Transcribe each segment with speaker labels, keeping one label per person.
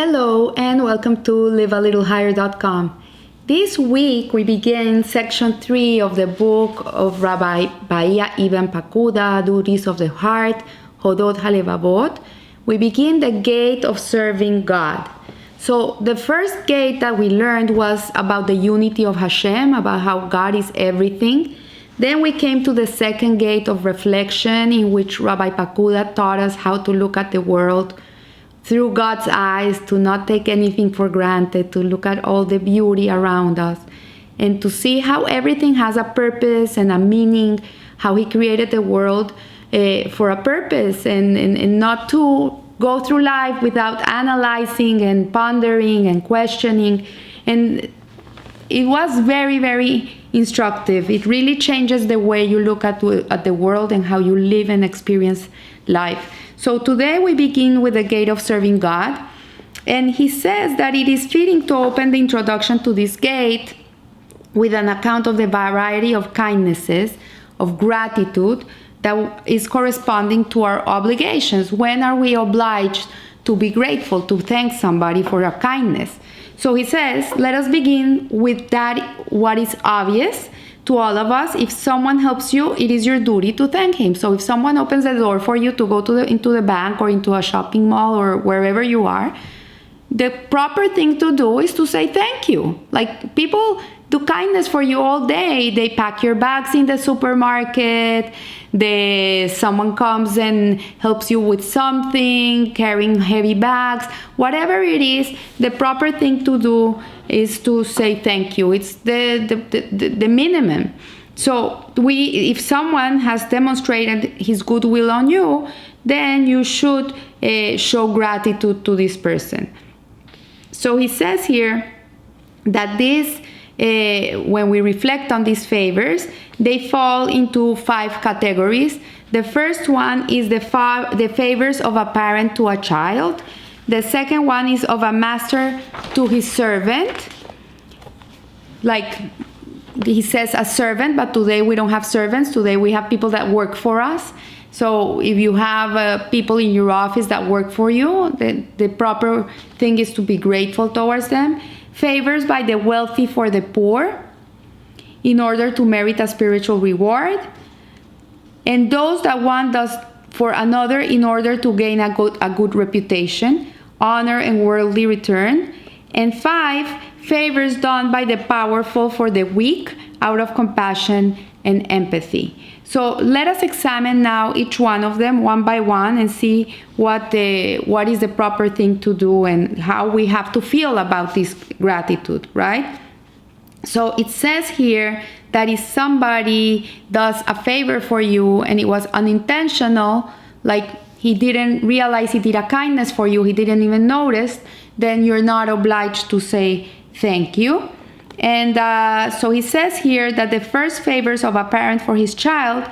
Speaker 1: Hello and welcome to livealittlehigher.com. This week we begin section 3 of the book of Rabbi Bahia Ibn Pakuda, Duties of the Heart, Hodot HaLevavot. We begin the gate of serving God. So the first gate that we learned was about the unity of Hashem, about how God is everything. Then we came to the second gate of reflection, in which Rabbi Pakuda taught us how to look at the world through God's eyes, to not take anything for granted, to look at all the beauty around us, and to see how everything has a purpose and a meaning, how He created the world for a purpose, and not to go through life without analyzing and pondering and questioning. And it was very, very instructive. It really changes the way you look at the world and how you live and experience life. So today we begin with the gate of serving God. And he says that it is fitting to open the introduction to this gate with an account of the variety of kindnesses, of gratitude that is corresponding to our obligations. When are we obliged to be grateful, to thank somebody for a kindness? So he says, let us begin with that, what is obvious to all of us. If someone helps you, it is your duty to thank him. So if someone opens the door for you to go into the bank or into a shopping mall or wherever you are, the proper thing to do is to say thank you. Like, people do kindness for you all day. They pack your bags in the supermarket. Someone comes and helps you with something, carrying heavy bags. Whatever it is, the proper thing to do is to say thank you. It's the minimum. So if someone has demonstrated his goodwill on you, then you should show gratitude to this person. So he says here that when we reflect on these favors, they fall into 5 categories. The first one is the favors of a parent to a child. The second one is of a master to his servant. Like he says, a servant, but today we don't have servants. Today we have people that work for us. So if you have people in your office that work for you, the proper thing is to be grateful towards them. Favors by the wealthy for the poor, in order to merit a spiritual reward. And those that one does for another in order to gain a good reputation, honor, and worldly return. And 5, favors done by the powerful for the weak, out of compassion and empathy. So let us examine now each one of them one by one and see what is the proper thing to do and how we have to feel about this gratitude, right? So it says here that if somebody does a favor for you and it was unintentional, like he didn't realize he did a kindness for you, he didn't even notice, then you're not obliged to say thank you. And so he says here that the first favors of a parent for his child,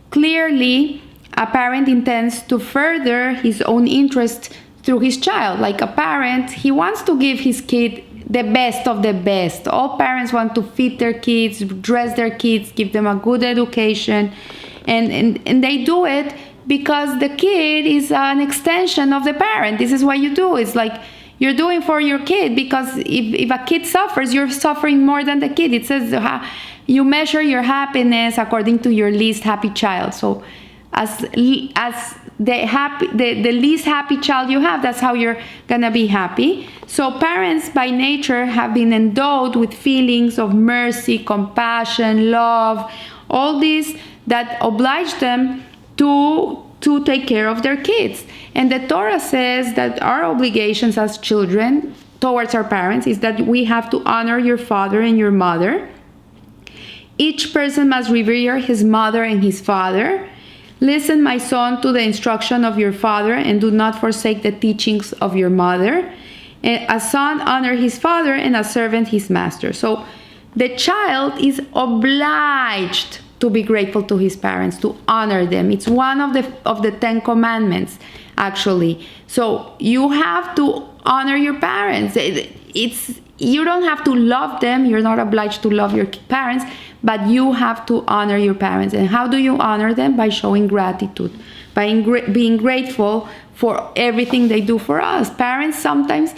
Speaker 1: clearly a parent intends to further his own interest through his child. Like a parent, he wants to give his kid the best of the best. All parents want to feed their kids, dress their kids, give them a good education. And they do it because the kid is an extension of the parent. This is what you do. It's like you're doing for your kid, because if a kid suffers, you're suffering more than the kid. It says you measure your happiness according to your least happy child. So as the least happy child you have, that's how you're gonna be happy. So parents by nature have been endowed with feelings of mercy, compassion, love, all these that oblige them to take care of their kids. And the Torah says that our obligations as children towards our parents is that we have to honor your father and your mother. Each person must revere his mother and his father. Listen, my son, to the instruction of your father, and do not forsake the teachings of your mother. And a son honor his father, and a servant his master. So the child is obliged to be grateful to his parents, to honor them. It's one of the 10 commandments, actually. So you have to honor your parents. You don't have to love them. You're not obliged to love your parents, but you have to honor your parents. And how do you honor them? By showing gratitude, by being grateful for everything they do for us. Parents sometimes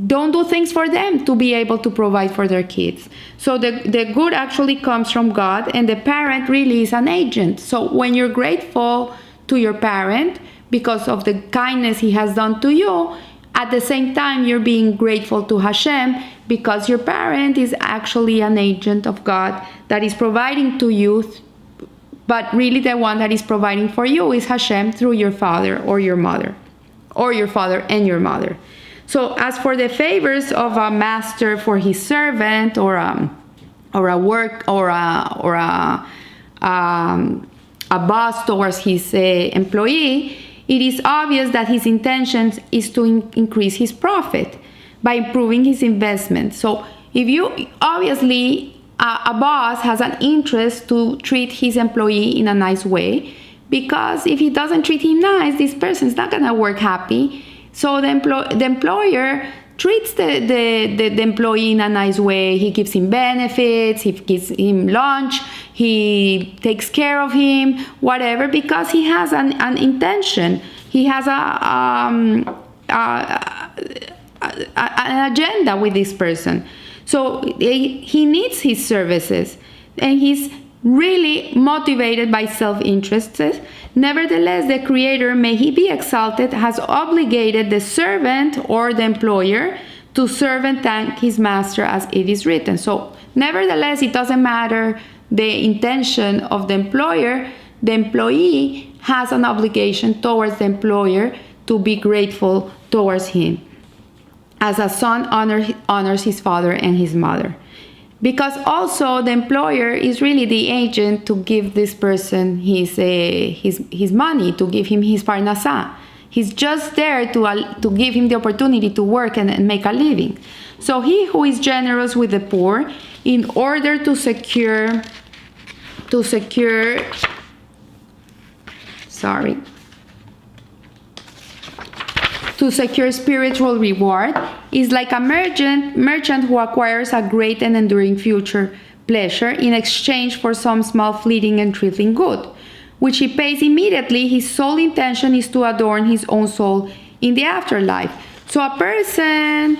Speaker 1: don't do things for them to be able to provide for their kids. So the good actually comes from God, and the parent really is an agent. So when you're grateful to your parent because of the kindness he has done to you, at the same time you're being grateful to Hashem because your parent is actually an agent of God that is providing to you, but really the one that is providing for you is Hashem through your father or your mother, or your father and your mother. So as for the favors of a master for his servant, or a boss towards his employee, it is obvious that his intention is to increase his profit by improving his investment. So if you obviously a boss has an interest to treat his employee in a nice way, because if he doesn't treat him nice, this person is not gonna work happy. So the employer treats the employee in a nice way. He gives him benefits, he gives him lunch, he takes care of him, whatever, because he has an intention. He has an agenda with this person. So he needs his services, and he's really motivated by self-interest. Nevertheless, the Creator, may he be exalted, has obligated the servant or the employer to serve and thank his master, as it is written. So nevertheless, it doesn't matter the intention of the employer. The employee has an obligation towards the employer to be grateful towards him, as a son honors his father and his mother. Because also the employer is really the agent to give this person his money, to give him his parnasah. He's just there to give him the opportunity to work and make a living. So he who is generous with the poor, in order to secure spiritual reward, is like a merchant who acquires a great and enduring future pleasure in exchange for some small fleeting and trifling good, which he pays immediately. His sole intention is to adorn his own soul in the afterlife. So a person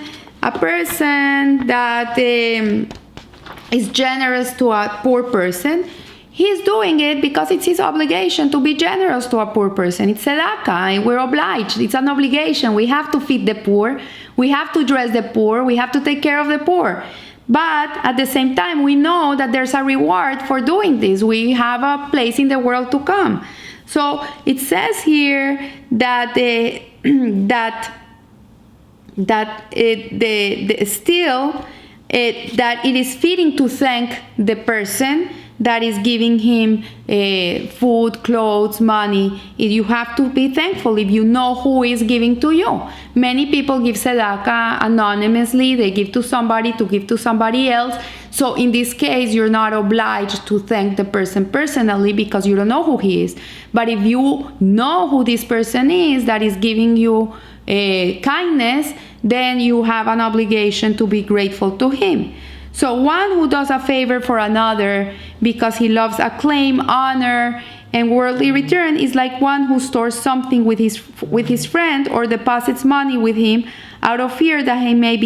Speaker 1: that is generous to a poor person, he's doing it because it's his obligation to be generous to a poor person. It's tzedakah, and we're obliged. It's an obligation. We have to feed the poor. We have to dress the poor. We have to take care of the poor. But at the same time, we know that there's a reward for doing this. We have a place in the world to come. So it says here that that it is fitting to thank the person that is giving him food, clothes, money. You have to be thankful if you know who is giving to you. Many people give tzedakah anonymously. They give to somebody to give to somebody else. So in this case, you're not obliged to thank the person personally because you don't know who he is. But if you know who this person is that is giving you kindness, then you have an obligation to be grateful to him. So one who does a favor for another because he loves acclaim, honor, and worldly return is like one who stores something with his friend or deposits money with him out of fear that he may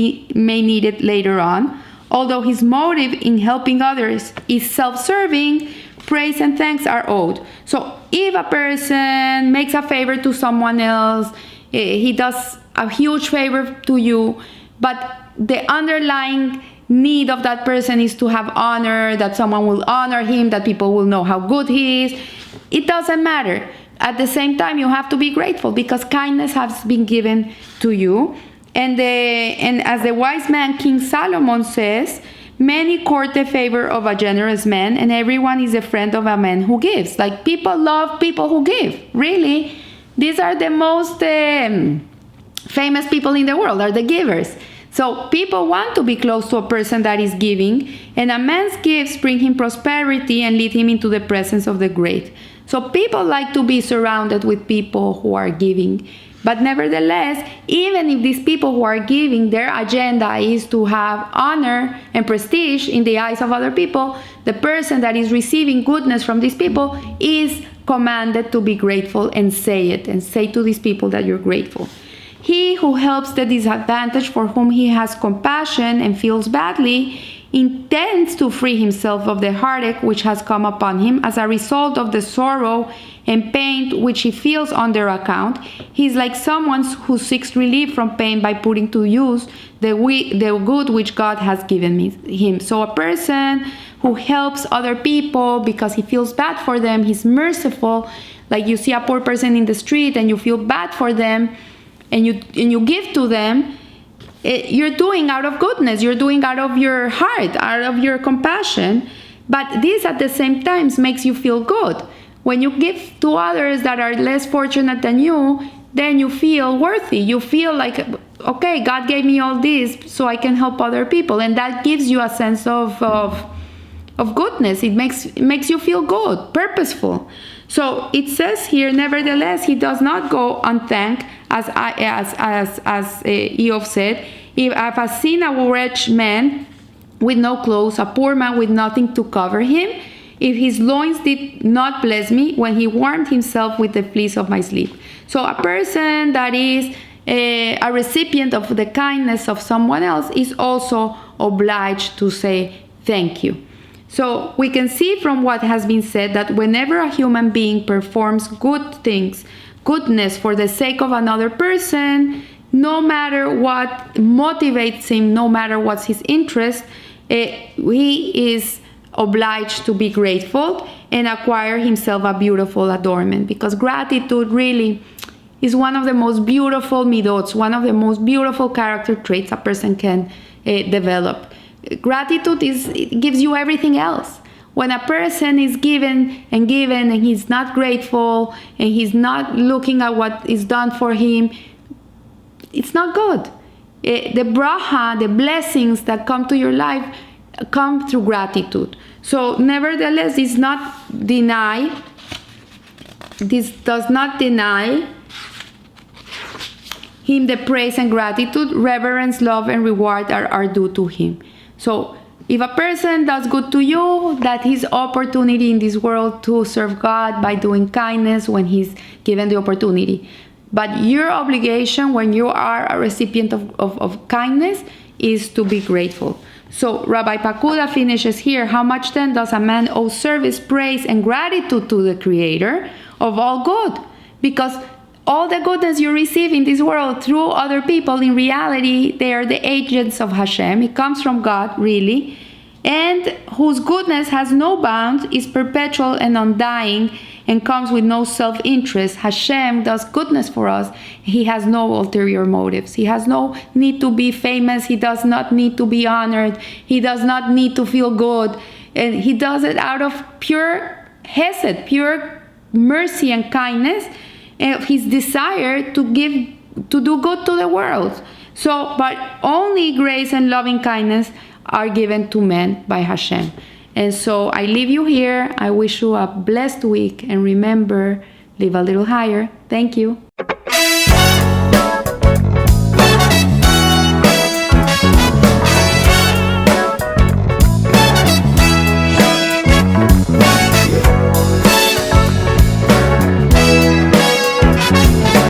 Speaker 1: need it later on. Although his motive in helping others is self-serving, praise and thanks are owed. So if a person makes a favor to someone else, he does a huge favor to you, but the underlying need of that person is to have honor, that someone will honor him, that people will know how good he is. It doesn't matter. At the same time, you have to be grateful because kindness has been given to you. And as the wise man King Solomon says, many court the favor of a generous man, and everyone is a friend of a man who gives. Like, people love people who give. Really, these are the most famous people in the world, are the givers. So people want to be close to a person that is giving, and a man's gifts bring him prosperity and lead him into the presence of the great. So people like to be surrounded with people who are giving. But nevertheless, even if these people who are giving, their agenda is to have honor and prestige in the eyes of other people, the person that is receiving goodness from these people is commanded to be grateful and say it, and say to these people that you're grateful. He who helps the disadvantaged, for whom he has compassion and feels badly, intends to free himself of the heartache which has come upon him as a result of the sorrow and pain which he feels on their account. He is like someone who seeks relief from pain by putting to use the good which God has given him. So a person who helps other people because he feels bad for them, he's merciful. Like you see a poor person in the street and you feel bad for them, and you give to them, you're doing out of goodness, you're doing out of your heart, out of your compassion. But this at the same time makes you feel good. When you give to others that are less fortunate than you, then you feel worthy. You feel like, okay, God gave me all this so I can help other people. And that gives you a sense of goodness. It makes you feel good, purposeful. So it says here, nevertheless, he does not go unthanked, as Eob said. If I have seen a wretched man with no clothes, a poor man with nothing to cover him, if his loins did not bless me when he warmed himself with the fleece of my sleep. So a person that is a recipient of the kindness of someone else is also obliged to say thank you. So we can see from what has been said that whenever a human being performs good things, goodness for the sake of another person, no matter what motivates him, no matter what's his interest, he is obliged to be grateful and acquire himself a beautiful adornment, because gratitude really is one of the most beautiful midots, one of the most beautiful character traits a person can develop. Gratitude gives you everything else. When a person is given and he's not grateful and he's not looking at what is done for him, it's not good. The bracha, the blessings that come to your life come through gratitude. So nevertheless, this does not deny him the praise and gratitude. Reverence, love, and reward are due to him. So if a person does good to you, that his opportunity in this world to serve God by doing kindness when he's given the opportunity. But your obligation when you are a recipient of kindness is to be grateful. So Rabbi Pakuda finishes here. How much then does a man owe service, praise, and gratitude to the Creator of all good? Because all the goodness you receive in this world through other people, in reality, they are the agents of Hashem. It comes from God, really. And whose goodness has no bounds, is perpetual and undying, and comes with no self-interest. Hashem does goodness for us. He has no ulterior motives. He has no need to be famous. He does not need to be honored. He does not need to feel good. And he does it out of pure hesed, pure mercy and kindness, and his desire to do good to the world. So, but only grace and loving kindness are given to men by Hashem. And so I leave you here. I wish you a blessed week, and remember, live a little higher. Thank you.